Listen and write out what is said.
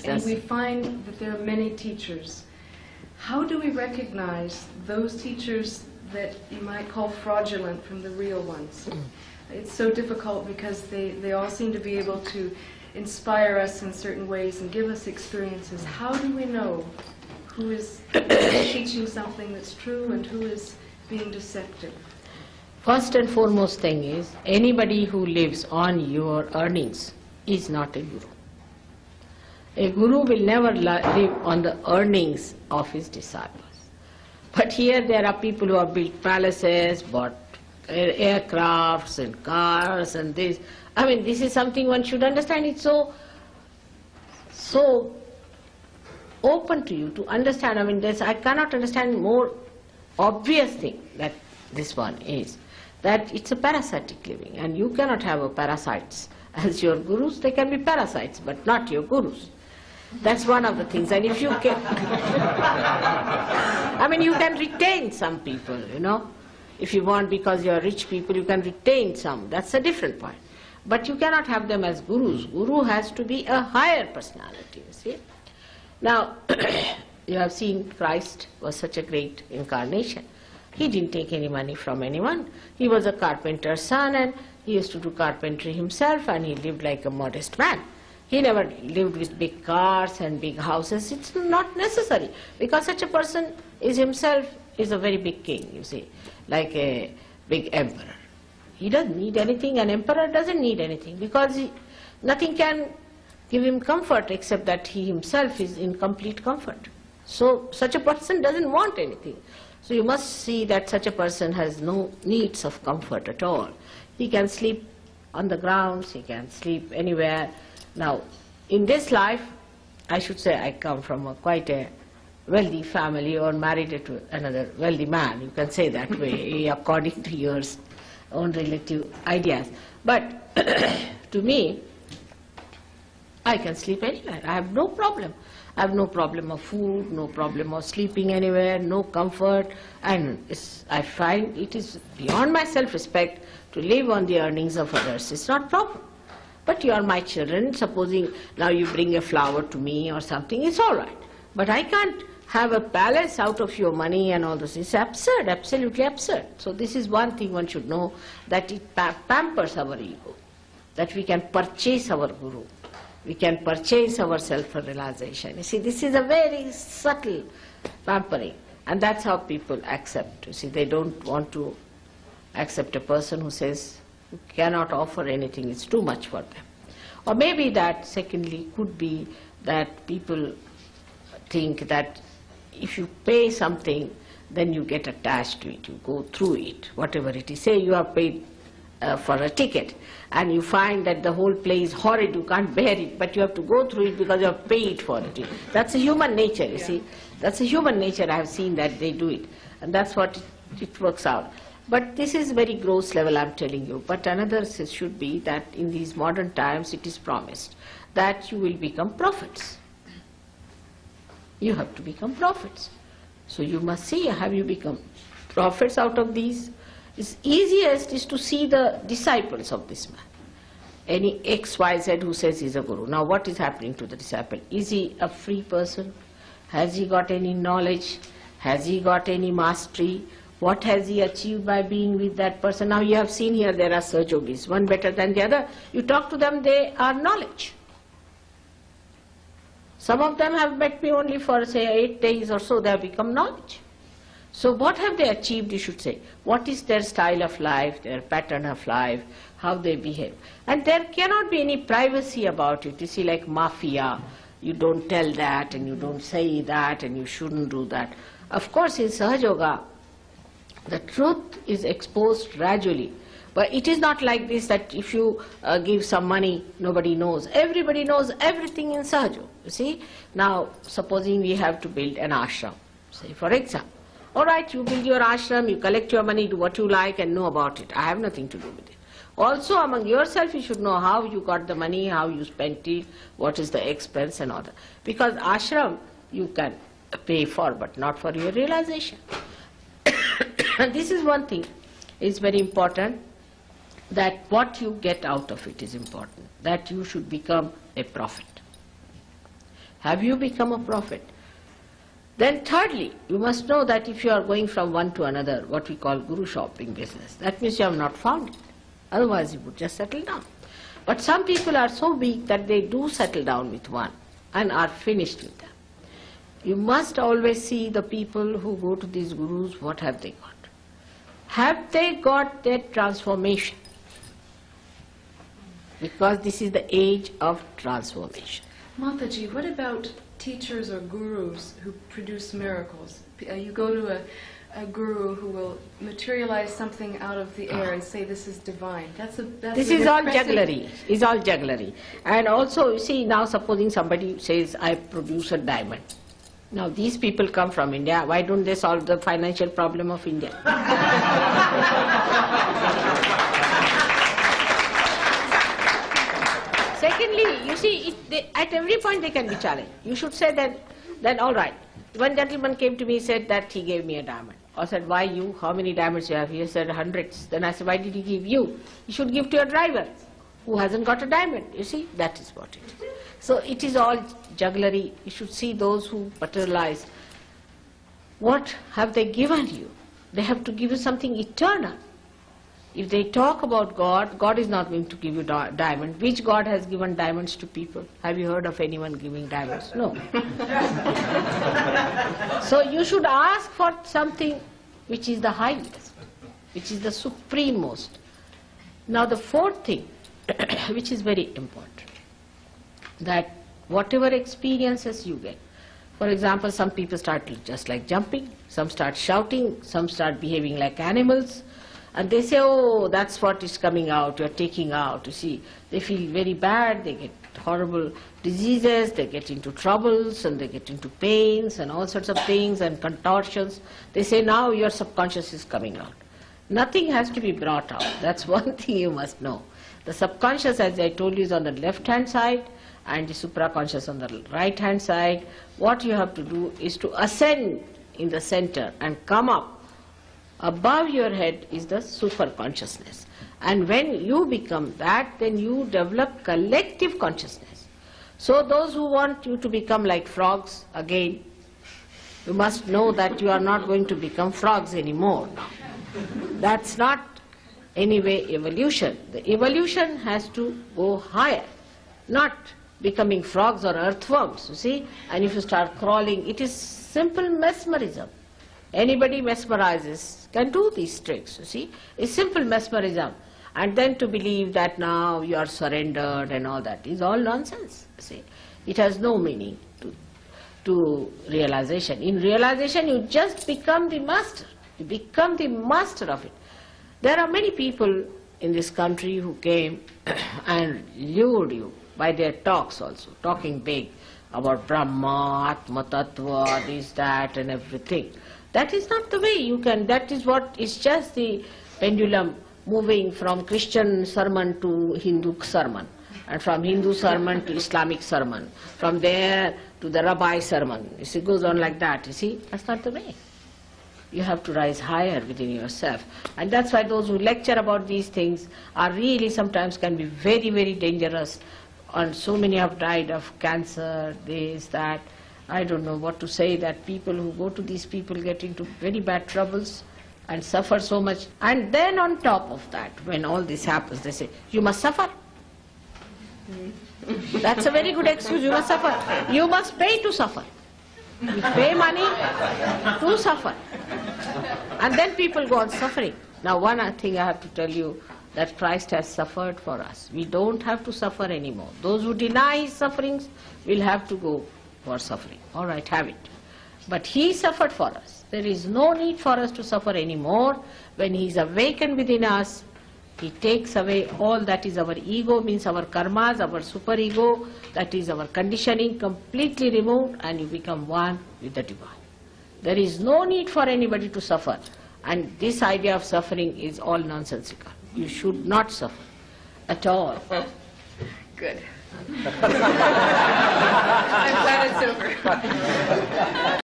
And we find that there are many teachers. How do we recognize those teachers that you might call fraudulent from the real ones? It's so difficult because they all seem to be able to inspire us in certain ways and give us experiences. How do we know who is teaching something that's true and who is being deceptive? First and foremost thing is, anybody who lives on your earnings is not a guru. A guru will never live on the earnings of his disciples. But here there are people who have built palaces, bought aircrafts and cars and this. I mean, this is something one should understand. It's so open to you to understand. I mean, I cannot understand more obvious thing that this one is, that it's a parasitic living, and you cannot have a parasites as your gurus. They can be parasites, but not your gurus. That's one of the things. And if you can, I mean, you can retain some people, you know. If you want, because you are rich people, you can retain some. That's a different point. But you cannot have them as gurus. Guru has to be a higher personality, you see. Now, you have seen Christ was such a great incarnation. He didn't take any money from anyone. He was a carpenter's son, and he used to do carpentry himself, and he lived like a modest man. He never lived with big cars and big houses. It's not necessary, because such a person is himself is a very big king, you see, like a big emperor. He doesn't need anything. An emperor doesn't need anything, because nothing can give him comfort except that he himself is in complete comfort. So such a person doesn't want anything. So you must see that such a person has no needs of comfort at all. He can sleep on the grounds, he can sleep anywhere. Now, in this life, I should say I come from quite a wealthy family, or married to another wealthy man. You can say that way, according to your own relative ideas. But to me, I can sleep anywhere. I have no problem. I have no problem of food, no problem of sleeping anywhere, no comfort, and I find it is beyond my self-respect to live on the earnings of others. It's not a problem. But you are my children. Supposing now you bring a flower to me or something, it's all right. But I can't have a palace out of your money and all this. It's absurd, absolutely absurd. So this is one thing one should know, that it pampers our ego, that we can purchase our guru. We can purchase our self-realization. You see, this is a very subtle pampering, and that's how people accept. You see, they don't want to accept a person who says you cannot offer anything, it's too much for them. Or maybe that, secondly, could be that people think that if you pay something, then you get attached to it, you go through it, whatever it is. Say you have paid for a ticket, and you find that the whole play is horrid, you can't bear it, but you have to go through it because you have paid for it. That's a human nature, you see. That's a human nature. I have seen that they do it, and that's what it works out. But this is very gross level, I'm telling you. But another should be that in these modern times it is promised that you will become prophets. You have to become prophets. So you must see, have you become prophets out of these? It's easiest is to see the disciples of this man. Any XYZ who says he's a guru. Now what is happening to the disciple? Is he a free person? Has he got any knowledge? Has he got any mastery? What has he achieved by being with that person? Now you have seen here there are Sahajogis, one better than the other. You talk to them, they are knowledge. Some of them have met me only for say 8 days or so, they have become knowledge. So what have they achieved, you should say? What is their style of life, their pattern of life, how they behave? And there cannot be any privacy about it. You see, like mafia, you don't tell that and you don't say that and you shouldn't do that. Of course, in Sahaja, the truth is exposed gradually. But it is not like this that if you give some money, nobody knows. Everybody knows everything in Sahaja, you see. Now, supposing we have to build an ashram, say for example. All right, you build your ashram, you collect your money, do what you like and know about it. I have nothing to do with it. Also among yourself you should know how you got the money, how you spent it, what is the expense and all that. Because ashram you can pay for, but not for your realization. And this is one thing, it's very important, that what you get out of it is important, that you should become a prophet. Have you become a prophet? Then thirdly, you must know that if you are going from one to another, what we call guru shopping business, that means you have not found it. Otherwise you would just settle down. But some people are so weak that they do settle down with one and are finished with them. You must always see the people who go to these gurus, what have they got? Have they got that transformation? Because this is the age of transformation. Mataji, what about teachers or gurus who produce miracles? You go to a guru who will materialize something out of the air and say this is divine. This is all jugglery. It's all jugglery. And also, you see, now supposing somebody says, I produce a diamond. Now these people come from India. Why don't they solve the financial problem of India? Secondly, you see, at every point they can be challenged. You should say that all right. One gentleman came to me and said that he gave me a diamond. I said, why you? How many diamonds you have? He said, hundreds. Then I said, why did he give you? You should give to your driver who hasn't got a diamond. You see, that is what it is. So it is all jugglery. You should see those who materialize. What have they given you? They have to give you something eternal. If they talk about God, God is not going to give you diamond. Which God has given diamonds to people? Have you heard of anyone giving diamonds? No. So you should ask for something which is the highest, which is the supremost. Now the fourth thing, which is very important, that whatever experiences you get, for example, some people start just like jumping, some start shouting, some start behaving like animals, and they say, oh, that's what is coming out, you're taking out, you see. They feel very bad, they get horrible diseases, they get into troubles, and they get into pains, and all sorts of things, and contortions. They say, now your subconscious is coming out. Nothing has to be brought out. That's one thing you must know. The subconscious, as I told you, is on the left-hand side, and the supraconscious on the right-hand side. What you have to do is to ascend in the center and come up. Above your head is the superconsciousness. And when you become that, then you develop collective consciousness. So those who want you to become like frogs, again, you must know that you are not going to become frogs anymore now. That's not anyway evolution. The evolution has to go higher, not becoming frogs or earthworms, you see. And if you start crawling, it is simple mesmerism. Anybody mesmerizes can do these tricks, you see. It's simple mesmerism. And then to believe that now you are surrendered and all that is all nonsense, you see. It has no meaning to realization. In realization, you just become the master. You become the master of it. There are many people in this country who came and lured you by their talks also, talking big about Brahma, Atma Tattva, this, that and everything. That is not the way you can, that is what is just the pendulum moving from Christian sermon to Hindu sermon, and from Hindu sermon to Islamic sermon, from there to the Rabbi sermon. You see, it goes on like that, you see. That's not the way. You have to rise higher within yourself. And that's why those who lecture about these things are really sometimes can be very, very dangerous. And so many have died of cancer, this, that. I don't know what to say, that people who go to these people get into very bad troubles and suffer so much. And then on top of that, when all this happens, they say, you must suffer. That's a very good excuse, you must suffer. You must pay to suffer. You pay money to suffer. And then people go on suffering. Now one thing I have to tell you, that Christ has suffered for us. We don't have to suffer anymore. Those who deny his sufferings will have to go for suffering. All right, have it. But he suffered for us. There is no need for us to suffer anymore. When he is awakened within us, he takes away all that is our ego, means our karmas, our superego, that is our conditioning, completely removed, and you become one with the divine. There is no need for anybody to suffer. And this idea of suffering is all nonsensical. You should not suffer at all. Good. I'm glad it's over.